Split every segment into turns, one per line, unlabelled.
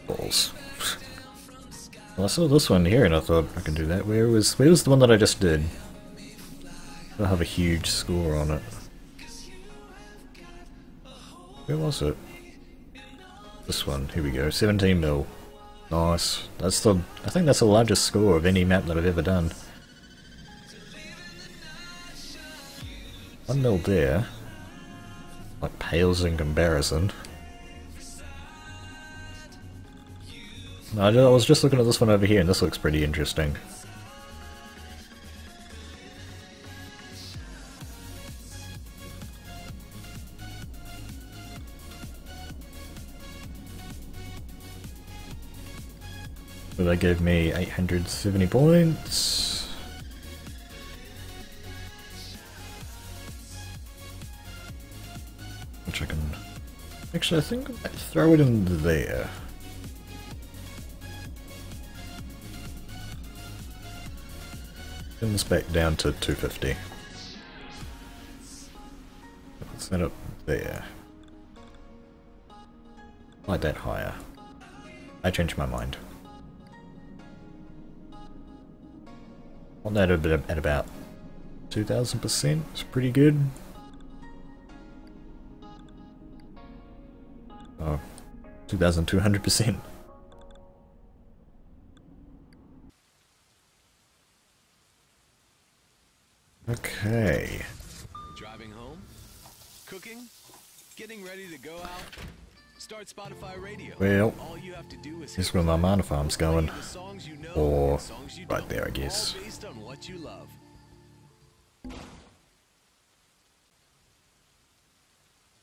balls. Well, I saw this one here and I thought I can do that. Where was the one that I just did? I have a huge score on it. Where was it? This one. Here we go. 17 mil. Nice. I think that's the largest score of any map that I've ever done. 1 mil there. Like pales in comparison. No, I was just looking at this one over here and this looks pretty interesting. So that gave me 870 points. Which I can... Actually, I think I might throw it in there. Bring this back down to 250. Let's set up there. Like that higher. I changed my mind. On that at about 2000%. It's pretty good. Oh, 2200%. Okay.
Driving home? Cooking? Getting ready to go out? Start Spotify Radio.
Well,
all you have to do is
here's where my mana farm's going.
the songs you know,
Or
the songs you
right
don't,
there, I guess.
all based on what you love.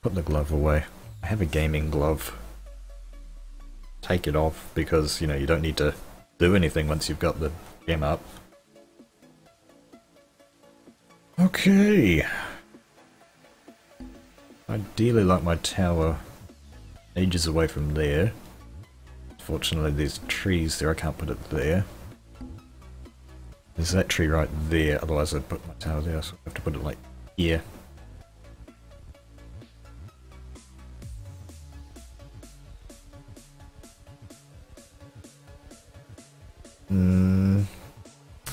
Put the glove away. I have a gaming glove. Take it off because, you know, you don't need to do anything once you've got the gem up. Okay. Ideally like my tower ages away from there. Fortunately there's trees there, I can't put it there. There's that tree right there, otherwise I'd put my tower there, so I have to put it like here.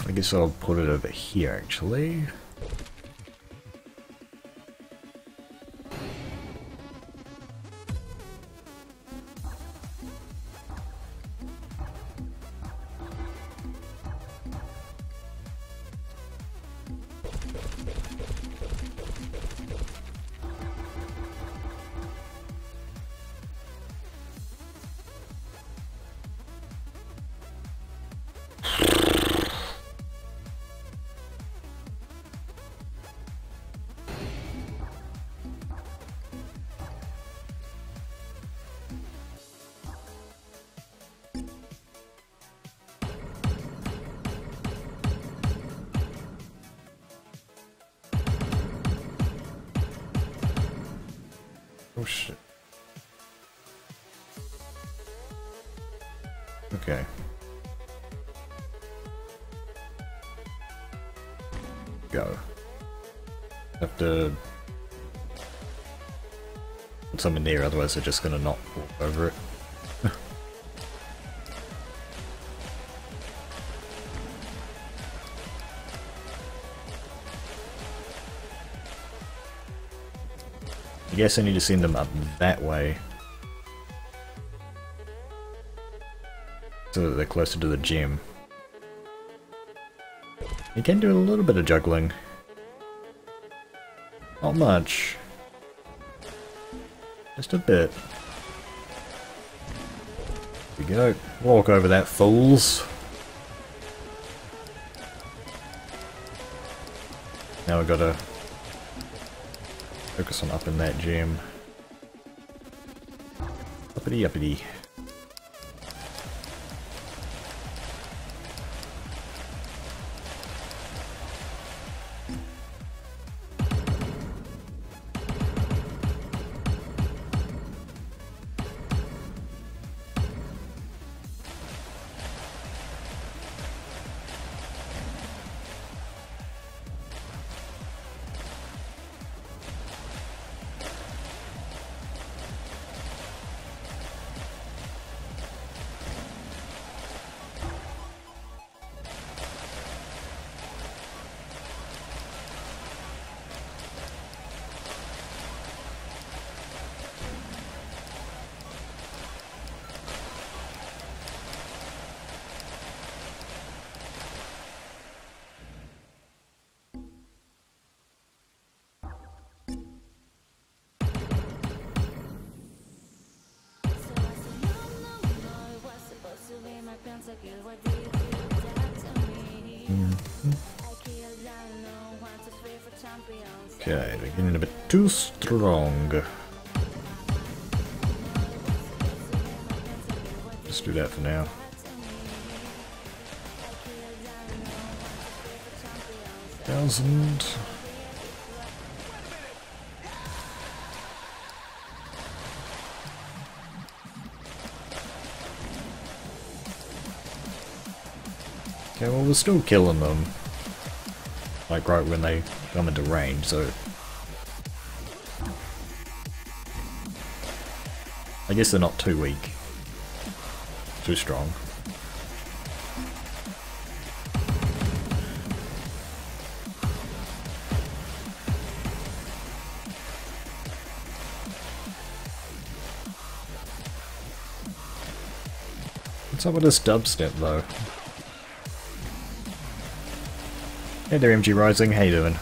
I guess I'll put it over here actually. Oh shit. Okay. Go. Have to put some in there, otherwise they're just gonna not walk over it. I guess I need to send them up that way so that they're closer to the gem. You can do a little bit of juggling. Not much. Just a bit. Here we go. Walk over that, fools. Now we've got to focus on up in that gem. Uppity uppity. Okay, they're getting a bit too strong. Just do that for now. Thousand. Okay, well we're still killing them. Like right when they come into range, so... I guess they're not too weak. Too strong. What's up with this dubstep though? Hey there MG Rising, how you doing?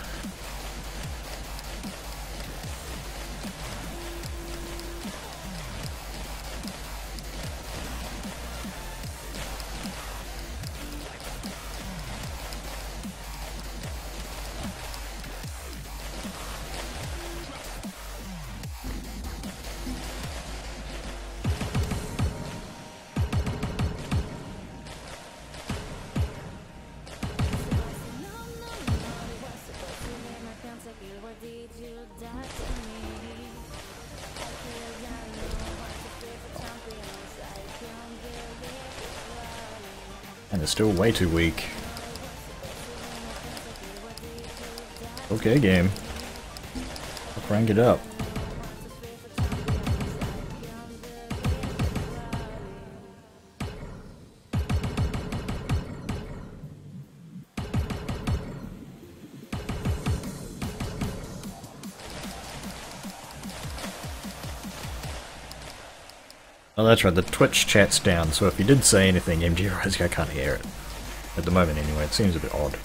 And they're still way too weak. Okay, game. I'll crank it up. Oh, that's right, the Twitch chat's down, so if you did say anything, MG Rising, I can't hear it. At the moment, anyway, it seems a bit odd.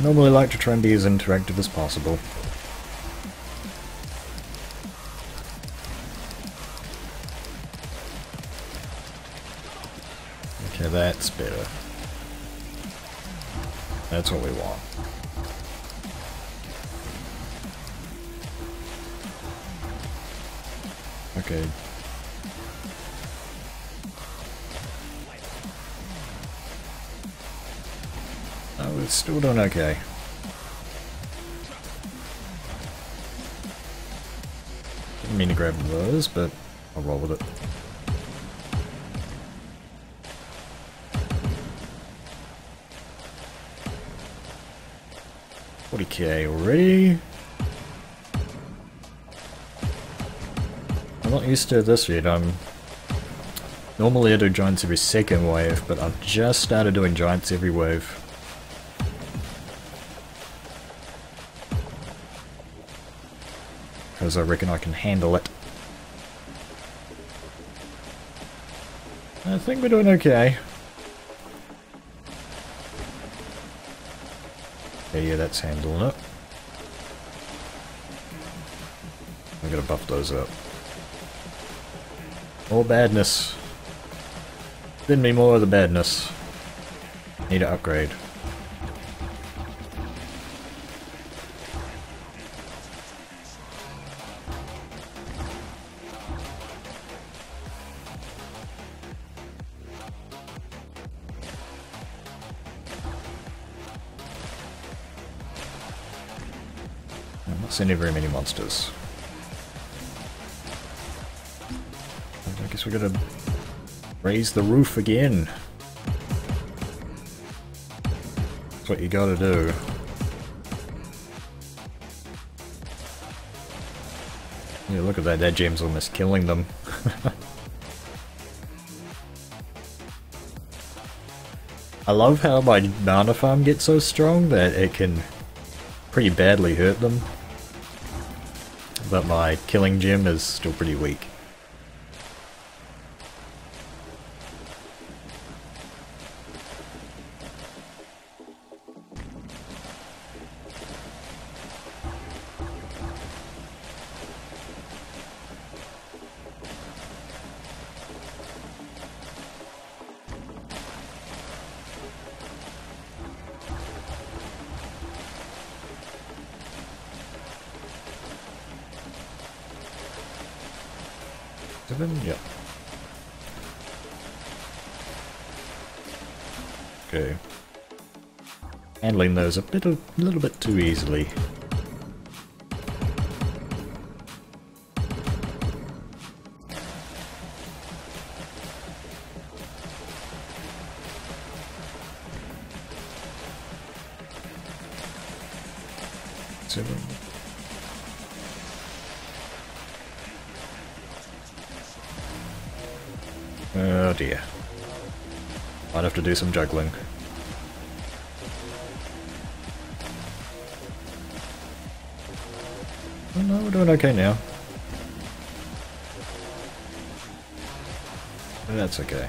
Normally like to try and be as interactive as possible. Okay, that's better. That's what we want. Okay. Oh, it's still doing okay. Didn't mean to grab those, but I'll roll with it. $40k already. I'm not used to this yet. Normally I do giants every second wave, but I've just started doing giants every wave. Because I reckon I can handle it. I think we're doing okay. Yeah, that's handling it. I gotta buff those up. More badness. Send me more of the badness. Need to upgrade. I'm not sending very many monsters. I guess we gotta raise the roof again. That's what you gotta do. Yeah, look at that, that gem's almost killing them. I love how my mana farm gets so strong that it can pretty badly hurt them. But my killing gem is still pretty weak. 7? Yep. Okay. Handling those a little bit too easily. Seven. Oh dear. Might have to do some juggling. Oh no, we're doing okay now. That's okay.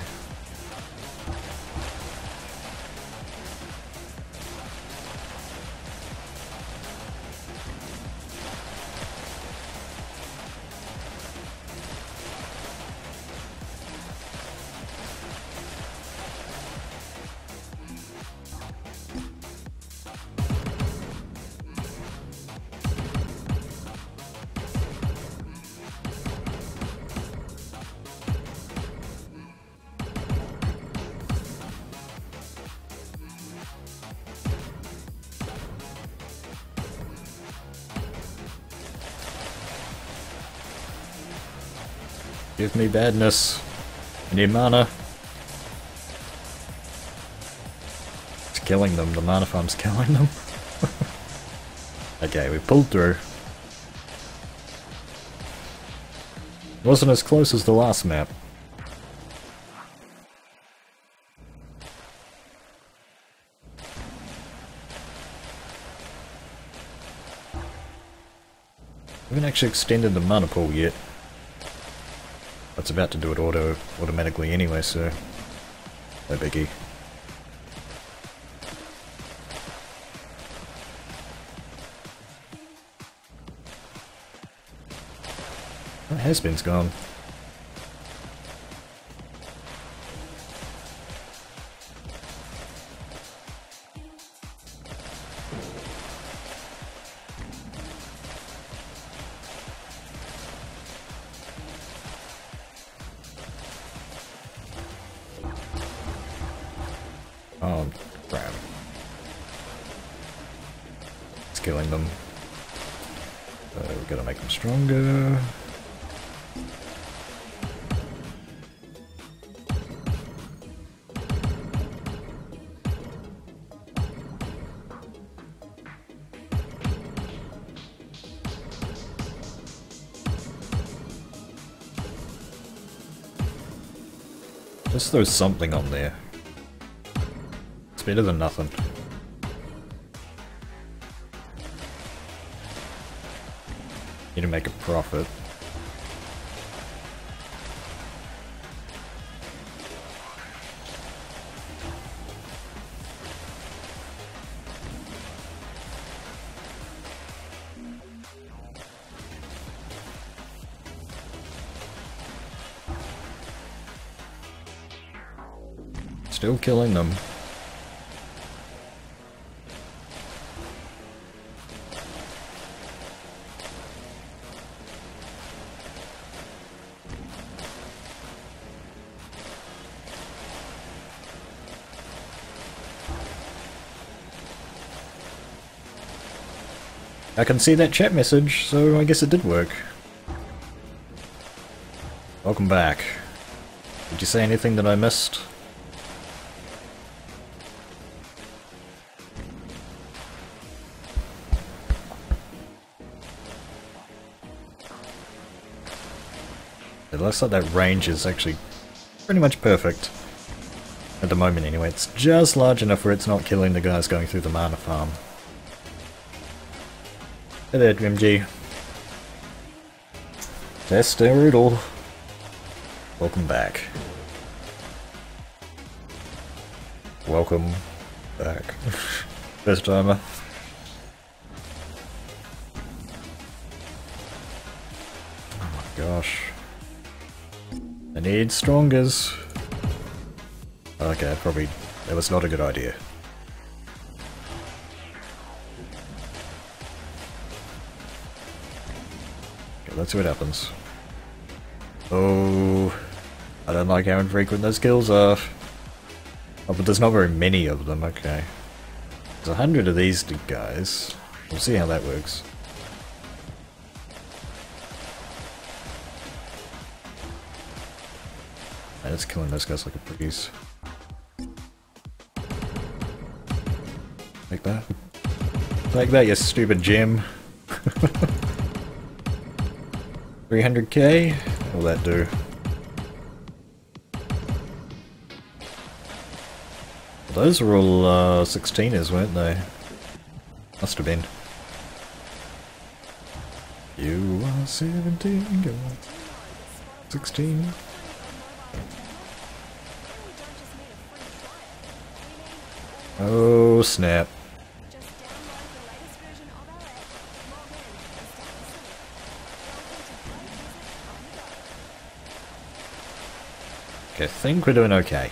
Give me badness. I need mana. It's killing them. The mana farm's killing them. Okay, we pulled through. Wasn't as close as the last map. We haven't actually extended the mana pool yet. It's about to do it automatically anyway, so no biggie. Oh, has-been's gone. Oh, crap. It's killing them. So we're gonna make them stronger. Just throw something on there. It's better than nothing. Need to make a profit. Still killing them. I can see that chat message, so I guess it did work. Welcome back. Did you say anything that I missed? It looks like that range is actually pretty much perfect. At the moment anyway, it's just large enough where it's not killing the guys going through the mana farm. Hey there, MG. Testoodle. Welcome back. Welcome back. First timer. Oh my gosh. I need strongers. Okay, probably that was not a good idea. Okay, let's see what happens. Oh, I don't like how infrequent those kills are. Oh, but there's not very many of them, okay. There's 100 of these guys. We'll see how that works. Man, it's killing those guys like a breeze. Take that. Take that, you stupid gem. 300k? What will that do? Well, those were all 16ers, weren't they? Must have been. You are 17, go on. 16. Oh snap. Okay, I think we're doing okay.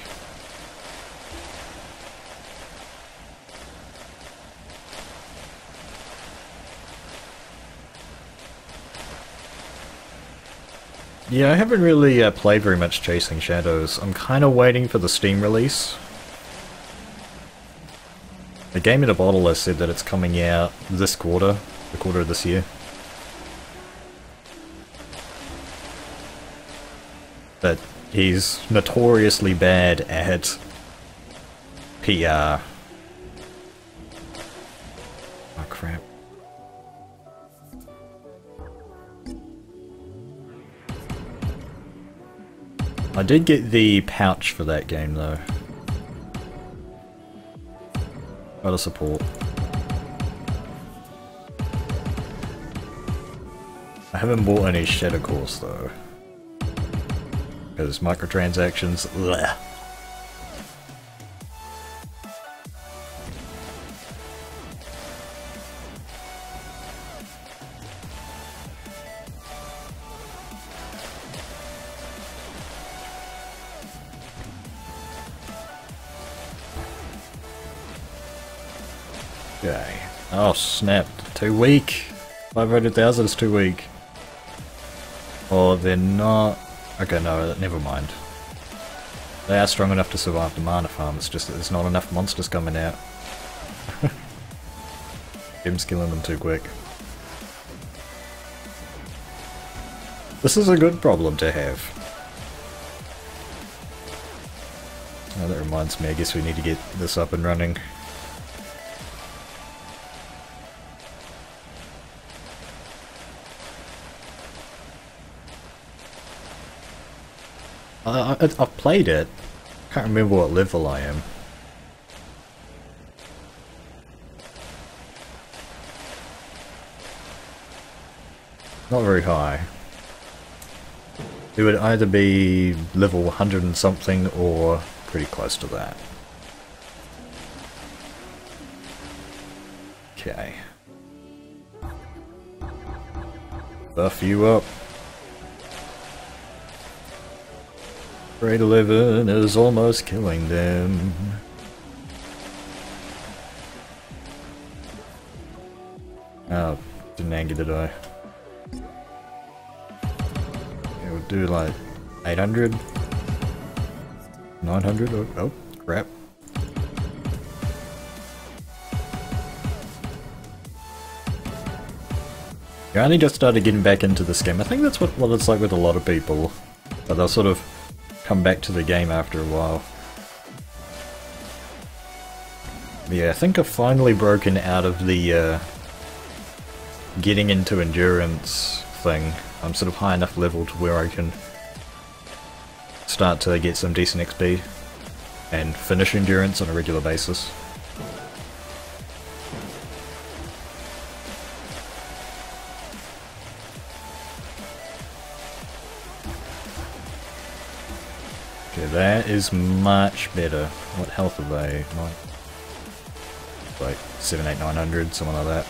Yeah, I haven't really played very much Chasing Shadows. I'm kind of waiting for the Steam release. The Game in a Bottle has said that it's coming out this quarter, the quarter of this year. But he's notoriously bad at PR. Oh crap. I did get the pouch for that game though. Gotta support. I haven't bought any Shadow Course though. Because microtransactions, bleh. Okay. Oh snap, too weak. 500,000 is too weak. Or they're not. Okay, no, never mind. They are strong enough to survive the mana farm, it's just that there's not enough monsters coming out. Jim's killing them too quick. This is a good problem to have. Oh, that reminds me, I guess we need to get this up and running. I've played it. Can't remember what level I am. Not very high. It would either be level 100 and something or pretty close to that. Okay. Buff you up. Grade 11 is almost killing them. Oh, didn't anger, did I? It would do like 800? 900? Oh, crap. I only just started getting back into this game. I think that's what it's like with a lot of people. But they'll sort of come back to the game after a while. Yeah, I think I've finally broken out of the getting into endurance thing. I'm sort of high enough level to where I can start to get some decent XP and finish endurance on a regular basis. Okay, that is much better. What health are they? Like 7, 8, 900, something like that.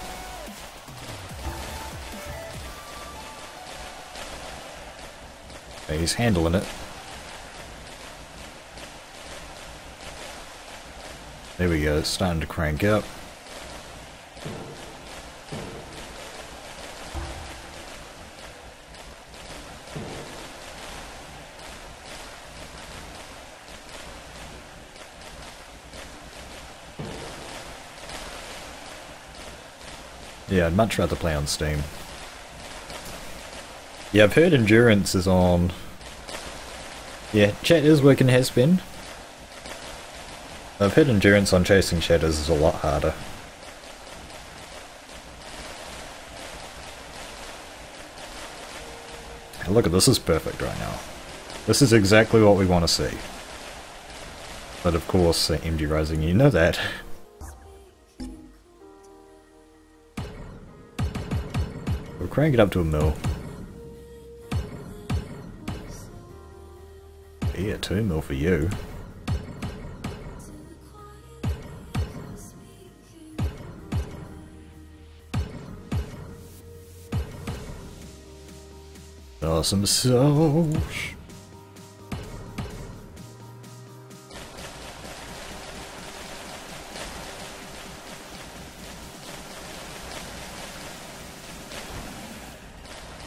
Okay, he's handling it. There we go, it's starting to crank up. Yeah, I'd much rather play on Steam. Yeah, I've heard Endurance is on... Yeah, chat is working has been. I've heard Endurance on Chasing Shadows is a lot harder. Hey, look at this, is perfect right now. This is exactly what we want to see. But of course, MD Rising, you know that. We'll crank it up to a mil. Yeah, 2 mil for you. Awesome sauce.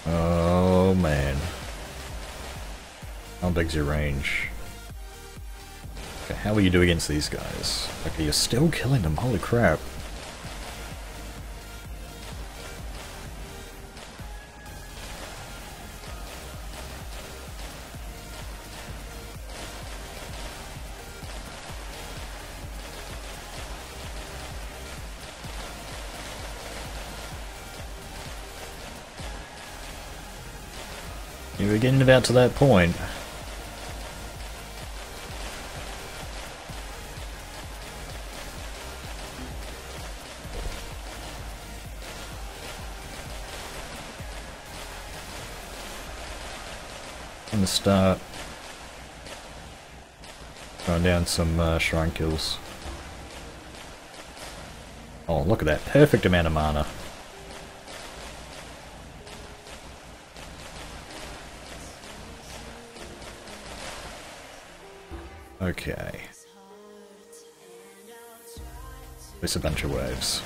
Oh man. How big's your range? Okay, how will you do against these guys? Okay, you're still killing them, holy crap. You were getting about to that point. I'm gonna start throwing down some shrine kills. Oh, look at that. Perfect amount of mana. Okay. There's a bunch of waves.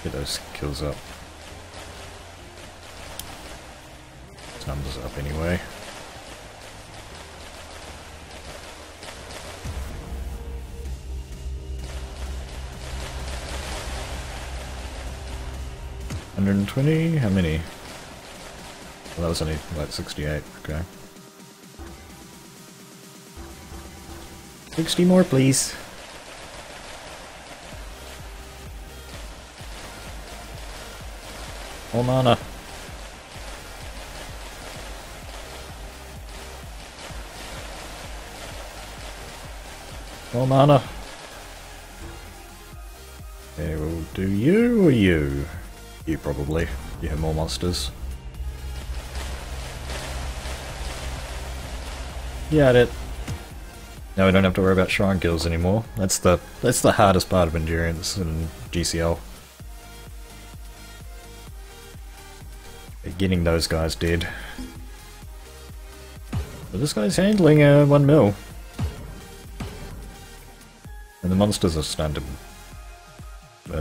Get those kills up. Numbers up anyway. $120? How many? Well, that was only like 68, okay. 60 more, please. More mana. More mana. Okay, we'll do you or you? You probably. You have more monsters. Got it. Now we don't have to worry about shrine kills anymore. That's the hardest part of endurance in GCL. Getting those guys dead. But this guy's handling 1 mil. And the monsters are starting to...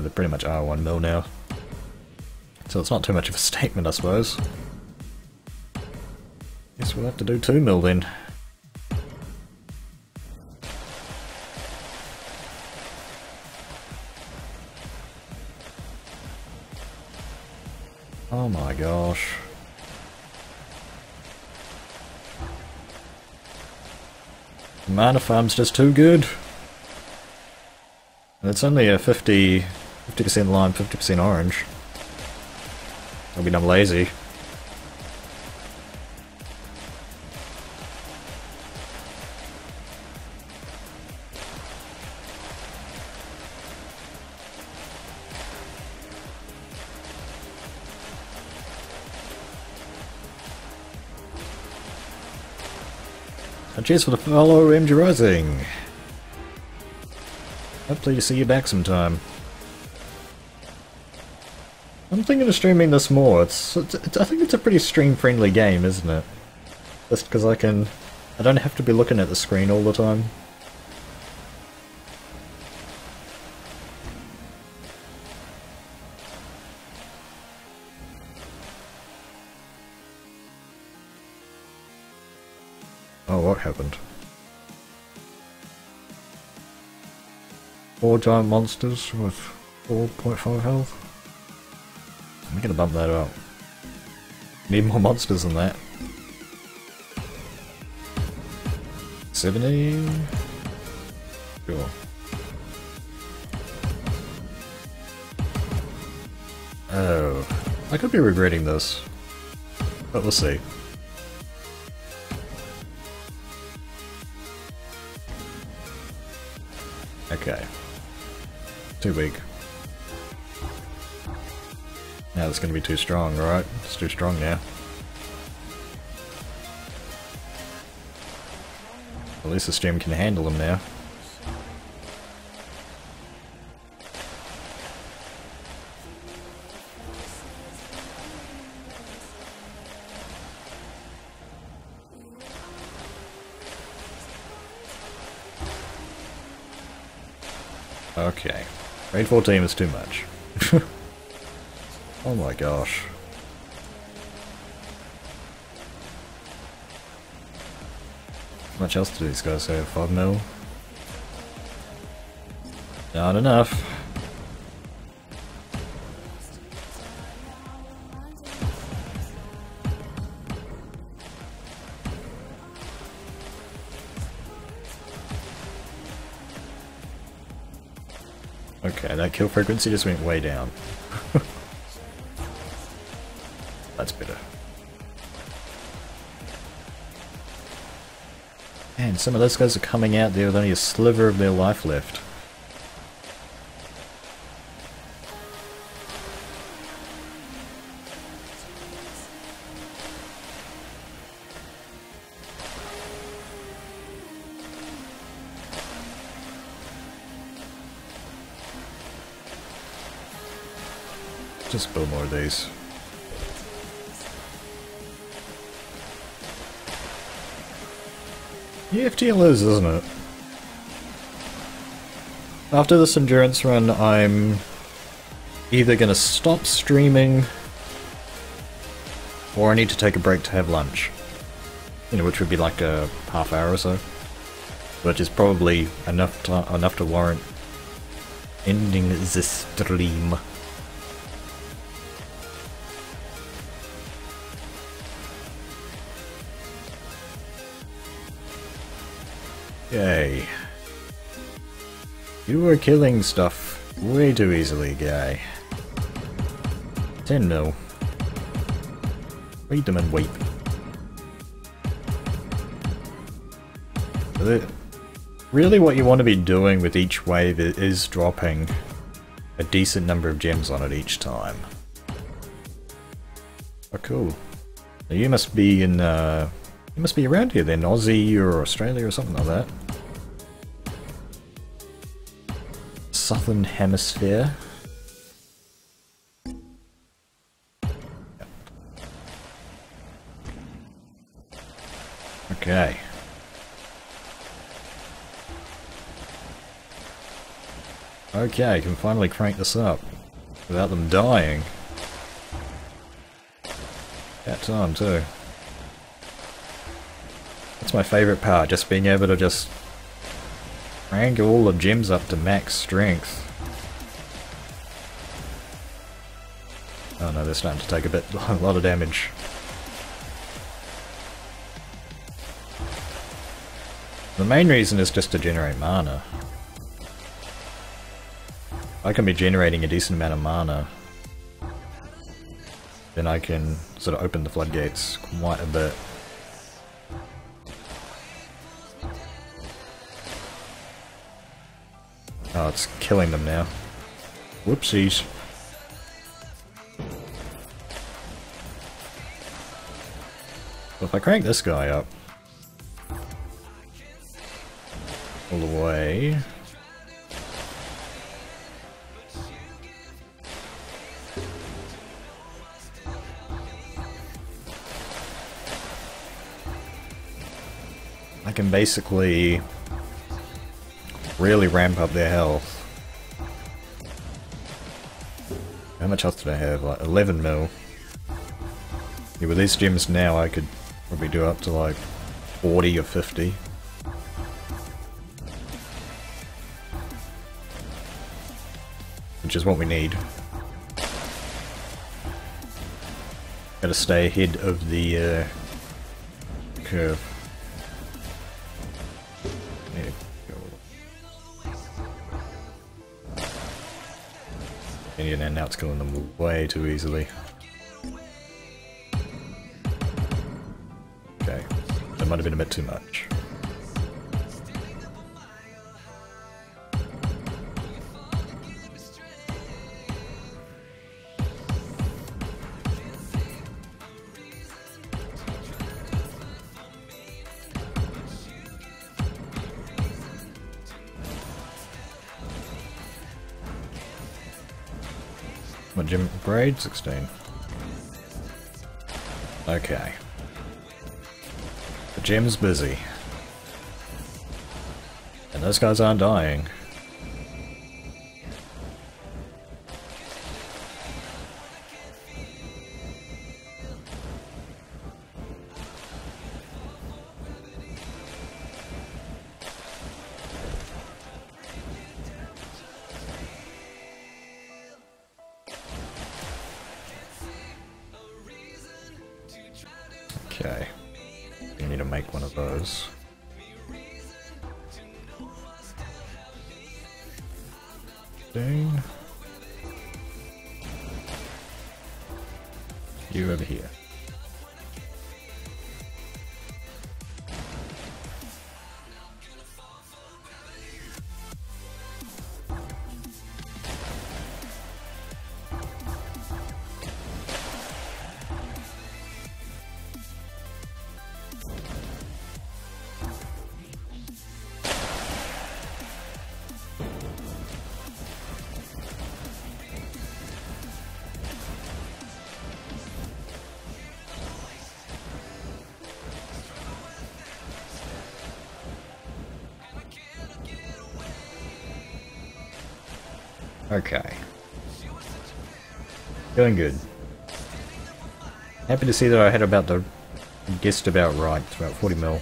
they pretty much are 1 mil now. So it's not too much of a statement, I suppose. Guess we'll have to do 2 mil then. Oh my gosh. The mana farm's just too good. And it's only a 50% lime, 50% orange. I'll be dumb lazy. And cheers for the follow, MG Rising. Hopefully to see you back sometime. I'm thinking of streaming this more. It's I think it's a pretty stream-friendly game, isn't it? Just because I don't have to be looking at the screen all the time. Oh, what happened? 4 giant monsters with 4.5 health. I'm gonna bump that up. Need more monsters than that. 70? Sure. Oh, I could be regretting this, but we'll see. Okay. Too weak. Now it's gonna be too strong, right? It's too strong now. At least the stream can handle them now. Okay. Grade 14 is too much. Oh my gosh. How much else do these guys have? 5 mil? Not enough. Okay, that kill frequency just went way down. That's better. Man, some of those guys are coming out there with only a sliver of their life left. Just build more of these. EFTL is, isn't it? After this endurance run, I'm either gonna stop streaming or I need to take a break to have lunch. You know, which would be like a half hour or so. Which is probably enough to warrant ending the stream. Yay. You were killing stuff way too easily, guy. 10 mil. Read them and weep. Really what you want to be doing with each wave is dropping a decent number of gems on it each time. Oh cool. Now you must be in you must be around here then, Aussie or Australia or something like that. Southern Hemisphere. Okay. Okay, I can finally crank this up without them dying. That time too. That's my favourite part, just being able to just crank all the gems up to max strength. Oh no, they're starting to take a lot of damage. The main reason is just to generate mana. I can be generating a decent amount of mana, then I can sort of open the floodgates quite a bit. Oh, it's killing them now. Whoopsies. So if I crank this guy up all the way, I can basically really ramp up their health. How much health did I have? Like 11 mil. Yeah, with these gems now I could probably do up to like 40 or 50. which is what we need. Gotta stay ahead of the curve. Need to go. And now it's killing them way too easily. Okay, that might have been a bit too much. My gem grade 16. Okay. The gem's busy. And those guys aren't dying. Okay. We need to make one of those. Dang. You over here. Okay. Doing good. Happy to see that I had about the guessed about right. It's about 40 mil.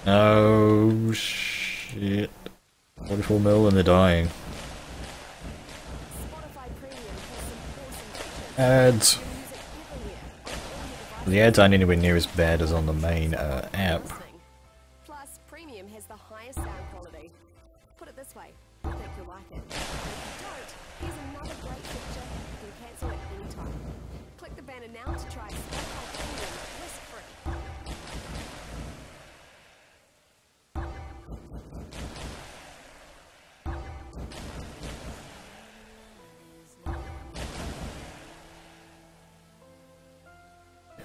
Oh shit. 44 mil and they're dying. Ads. The ads aren't anywhere near as bad as on the main app.
Plus, premium has the highest sound quality. Put it this way, I think you'll like it. If you don't, here's another great feature. You can cancel at any time. Click the banner now to try Spotify Premium risk-free.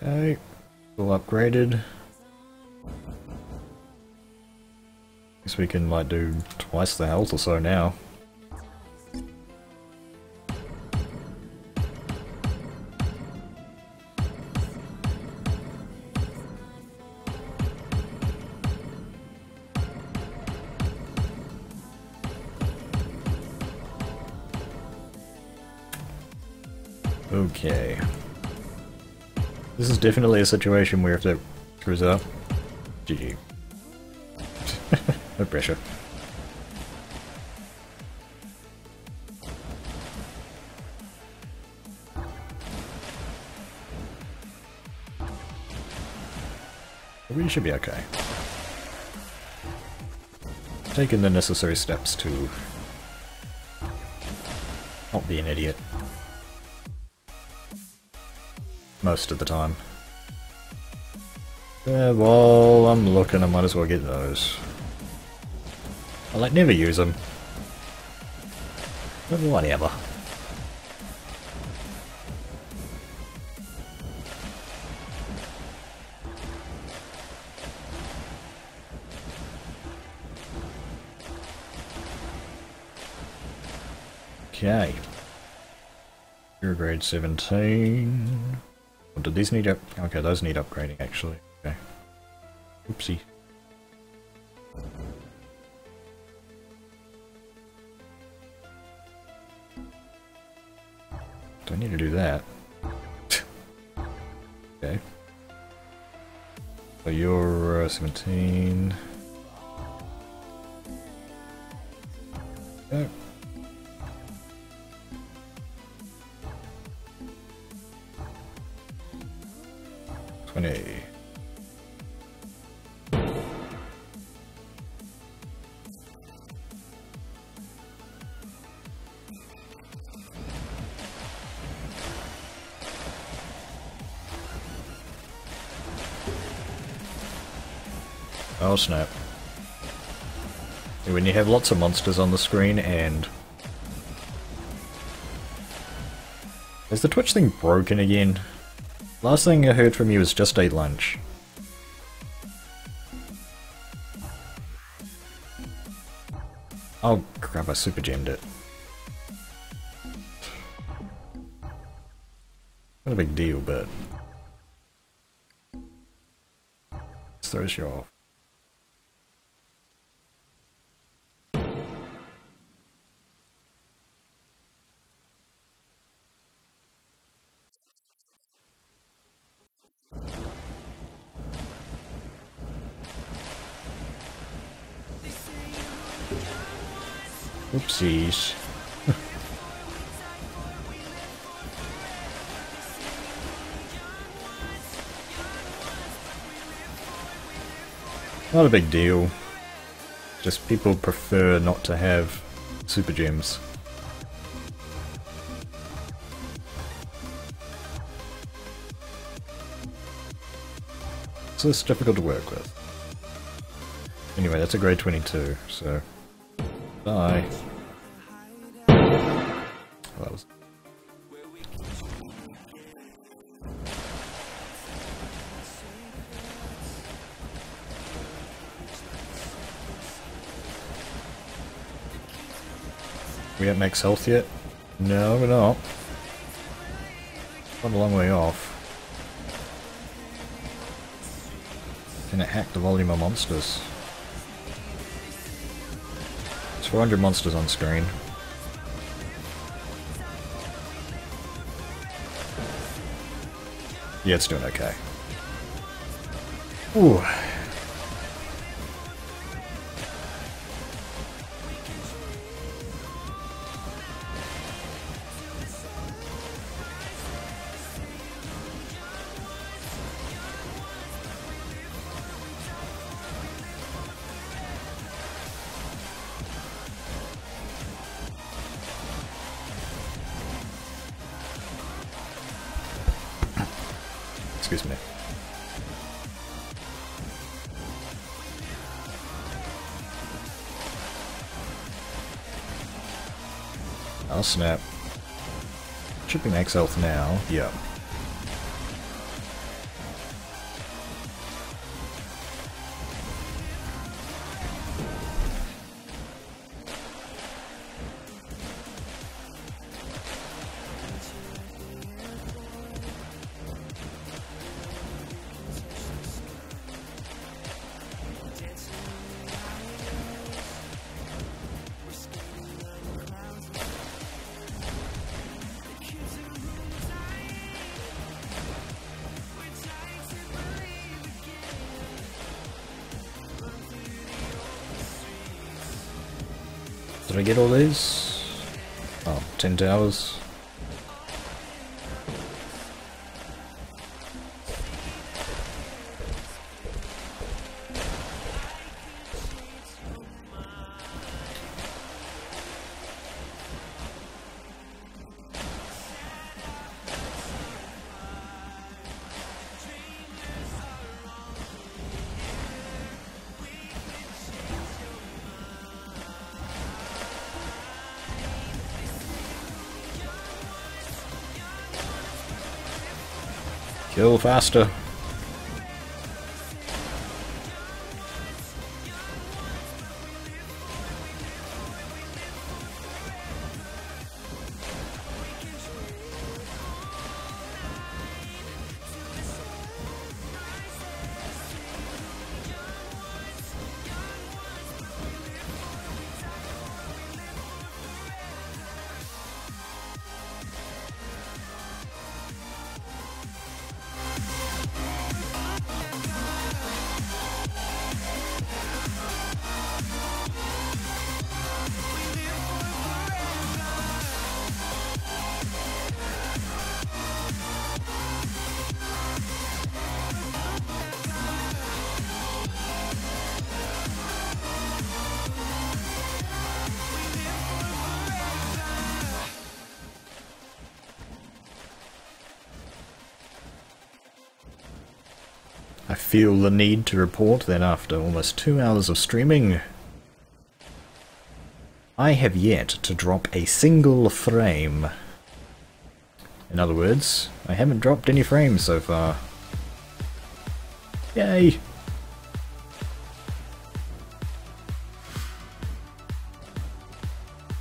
Okay, all upgraded. Guess we can like do twice the health or so now. Okay. This is definitely a situation where if that screws up, GG. No pressure. We should be okay. Taking the necessary steps to not be an idiot. Most of the time. Yeah, well, I'm looking, I might as well get those. I like never use them. But whatever. Okay. You're grade 17. Or did these need up? Okay, those need upgrading actually. Okay. Oopsie. Do I need to do that? Okay. So you're 17. Okay. Oh snap. When you have lots of monsters on the screen and... Is the Twitch thing broken again? Last thing I heard from you was just ate lunch. Oh crap, I super gemmed it. Not a big deal, but... This throws you off. Oopsies. Not a big deal. Just people prefer not to have super gems. So it's difficult to work with. Anyway, that's a grade 22, so... Bye. Oh, that was... We at max health yet? No, we're not. Quite a long way off. Can it hack the volume of monsters? 400 monsters on screen. Yeah, it's doing okay. Ooh. Excuse me. Oh snap. Should be max health now. Yeah. Did I get all these? Oh, 10 towers. Kill faster. I feel the need to report that after almost 2 hours of streaming, I have yet to drop a single frame. In other words, I haven't dropped any frames so far. Yay!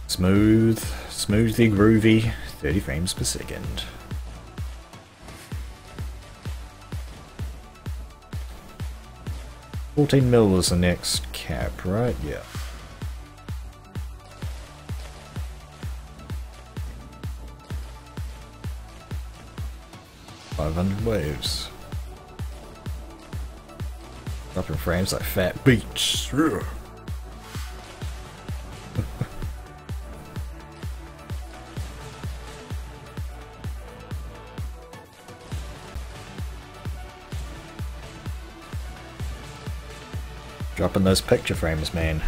Smooth, smoothly groovy, 30 frames per second. $14 mil was the next cap, right? Yeah. $500 waves. Dropping frames like fat beats. Dropping those picture frames, man.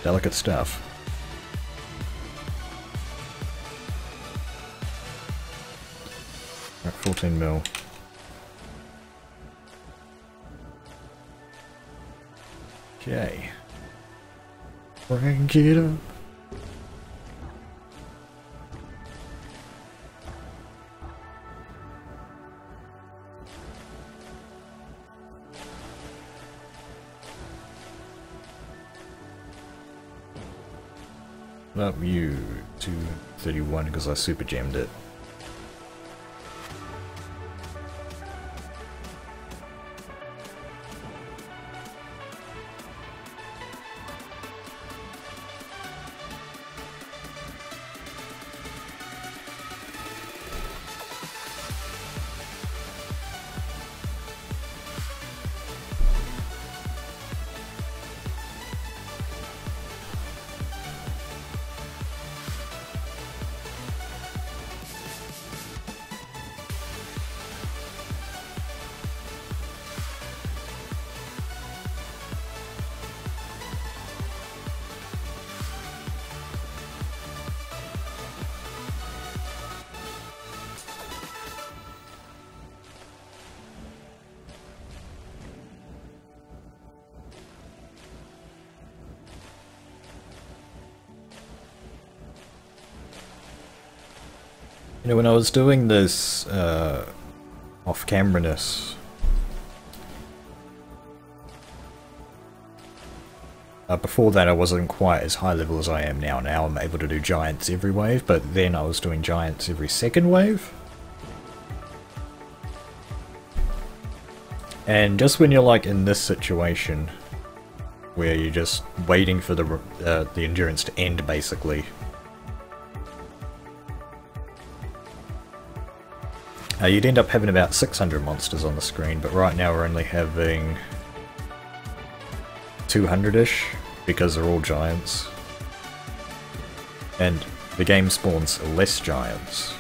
Delicate stuff. Right, 14 mil. Okay. Rank it up. Not you, 231 because I super jammed it. You know, when I was doing this off-camera-ness, before that I wasn't quite as high level as I am now. Now I'm able to do giants every wave, but then I was doing giants every second wave. And just when you're like in this situation, where you're just waiting for the endurance to end basically, you'd end up having about 600 monsters on the screen, but right now we're only having 200-ish, because they're all giants. And the game spawns less giants.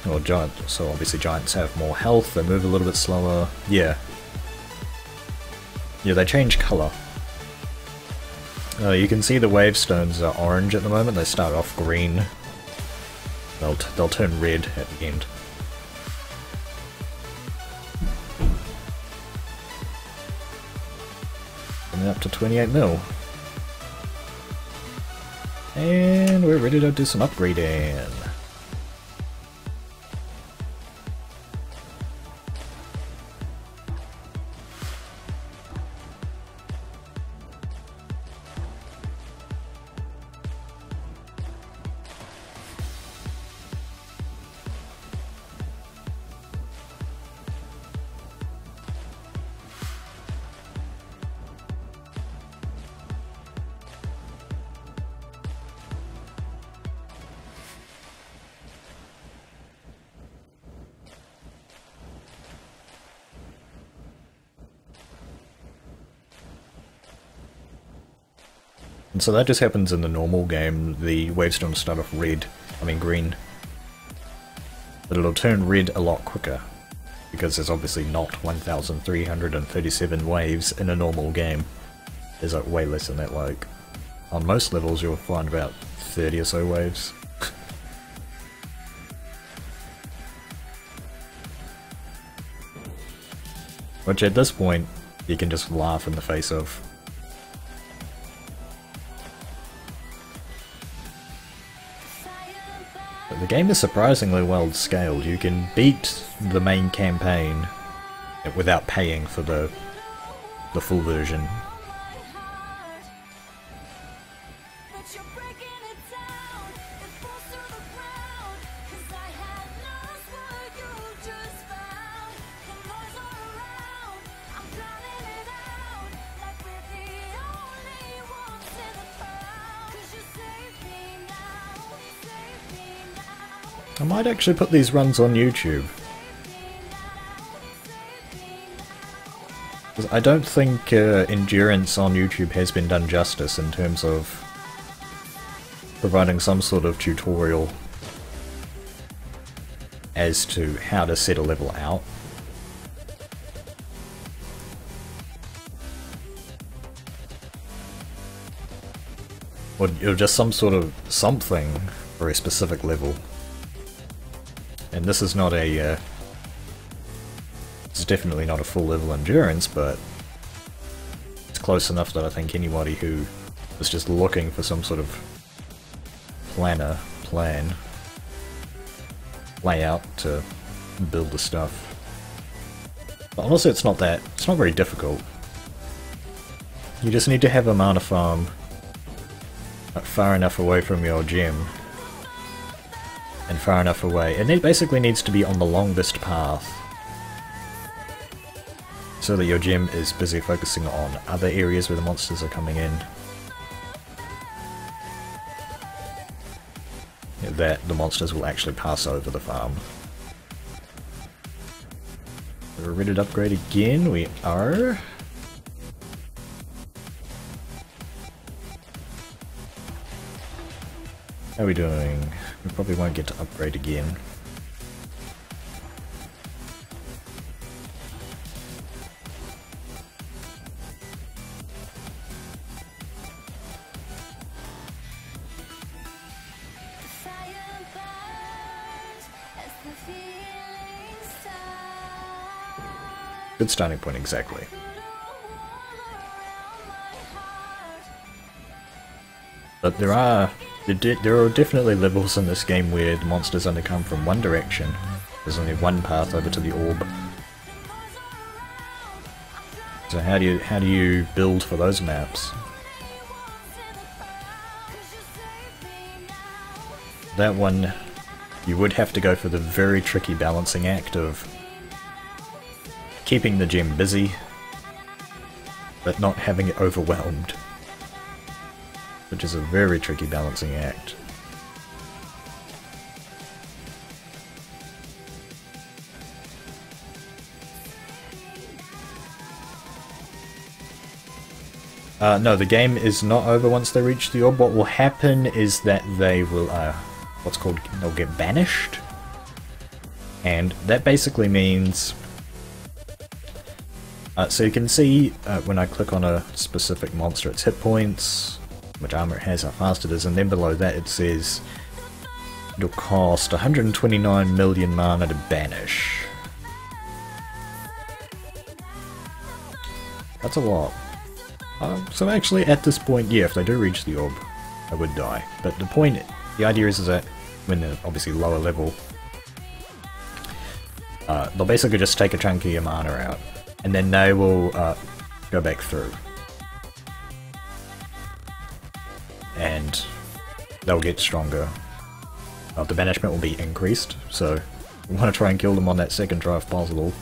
Or giants, so obviously giants have more health, they move a little bit slower. Yeah. Yeah, they change colour. You can see the wave stones are orange at the moment, they start off green. They'll turn red at the end. Coming up to 28 mil. And we're ready to do some upgrading. And so that just happens in the normal game. The wavestones start off green. But it'll turn red a lot quicker, because there's obviously not 1,337 waves in a normal game. There's like way less than that, like on most levels you'll find about 30 or so waves. Which at this point, you can just laugh in the face of. But the game is surprisingly well scaled. You can beat the main campaign without paying for the full version. I might actually put these runs on YouTube. I don't think endurance on YouTube has been done justice in terms of providing some sort of tutorial as to how to set a level out. Or just some sort of something for a specific level. And this is not a it's definitely not a full level endurance, but it's close enough that I think anybody who is just looking for some sort of layout to build the stuff. But honestly, it's not very difficult. You just need to have a mana farm far enough away from your gem and far enough away, and it basically needs to be on the longest path so that your gem is busy focusing on other areas where the monsters are coming in, that the monsters will actually pass over the farm. We're ready to upgrade again, we are. How are we doing? We probably won't get to upgrade again. Good starting point, exactly. But there are definitely levels in this game where the monsters only come from one direction. There's only one path over to the orb. So how do you build for those maps? That one, you would have to go for the very tricky balancing act of keeping the gem busy, but not having it overwhelmed. Which is a very tricky balancing act. No, the game is not over once they reach the orb. What will happen is that they will, they'll get banished. And that basically means... so you can see when I click on a specific monster, its hit points, how much armor it has, how fast it is, and then below that it says it'll cost 129 million mana to banish. That's a lot. So actually at this point, yeah, if they do reach the orb, I would die. But the idea is that when they're obviously lower level, they'll basically just take a chunk of your mana out, and then they will go back through. And they'll get stronger. The banishment will be increased, so we want to try and kill them on that second try if possible.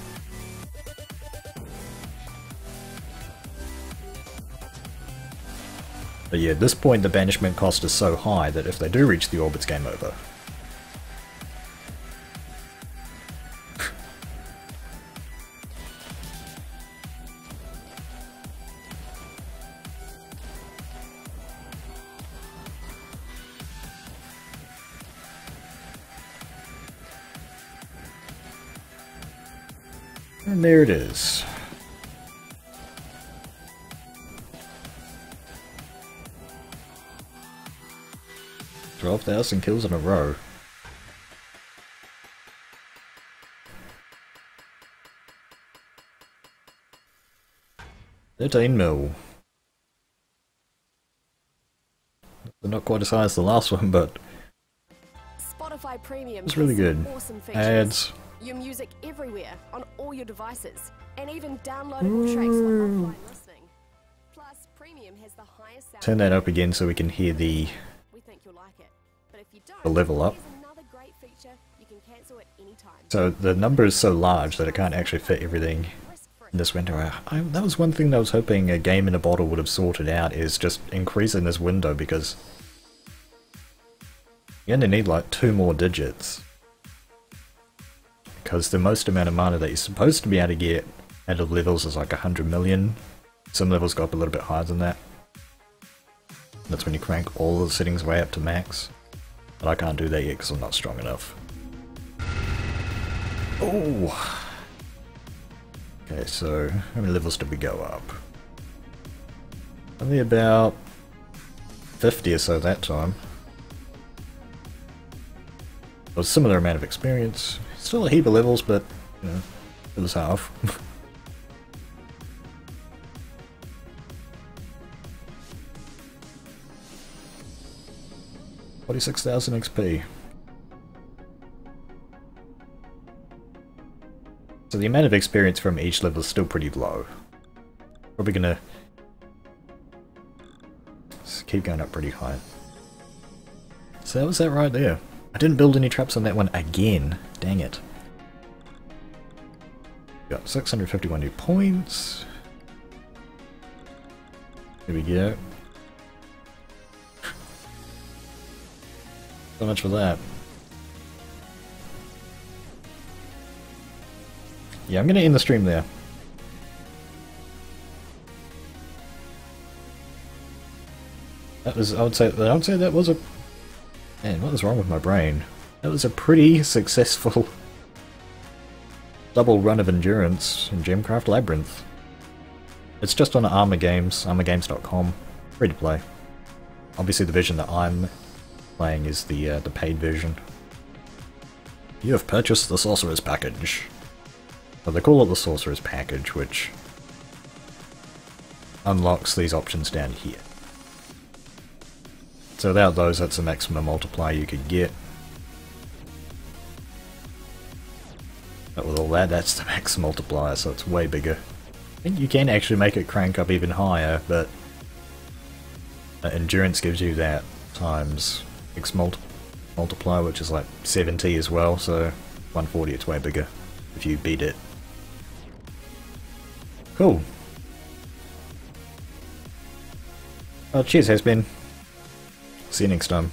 But yeah, at this point the banishment cost is so high that if they do reach the orb, it's game over. And there it is. 12,000 kills in a row. 13 mil. They're not quite as high as the last one, but
Spotify Premium
it's really
has some
good.
awesome features.
Ads.
Your music everywhere on all your devices, and even downloadable tracks for offline listening. Plus, Premium has the highest sound.
Turn that up again so we can hear the
We think you'll like it, but if you don't,
the level up.
here's another great feature. You can cancel at any time.
So the number is so large that it can't actually fit everything in this window. That was one thing that I was hoping a game in a bottle would have sorted out, is just increasing this window, because you only need like 2 more digits. Because the most amount of mana that you're supposed to be able to get out of levels is like 100 million. Some levels go up a little bit higher than that. That's when you crank all the settings way up to max. But I can't do that yet because I'm not strong enough. Oh! Okay, so how many levels did we go up? Only about 50 or so that time. Well, a similar amount of experience. Still a heap of levels, but, you know, it was half. 46,000 XP. So the amount of experience from each level is still pretty low. Probably gonna just keep going up pretty high. So that was that right there. I didn't build any traps on that one again. Dang it. Got 651 new points. Here we go. So much for that. Yeah, I'm gonna end the stream there. That was, I would say that was a... Man, what is wrong with my brain? That was a pretty successful double run of endurance in GemCraft Labyrinth. It's just on Armor Games, armorgames.com, free to play. Obviously the version that I'm playing is the paid version. You have purchased the Sorcerer's package. So they call it the Sorcerer's package, which unlocks these options down here. So without those, that's the maximum multiplier you could get. But with all that, that's the max multiplier, so it's way bigger. I think you can actually make it crank up even higher, but endurance gives you that times X multiplier, which is like 70 as well, so 140, it's way bigger if you beat it. Cool. Well, cheers, has been. See you next time.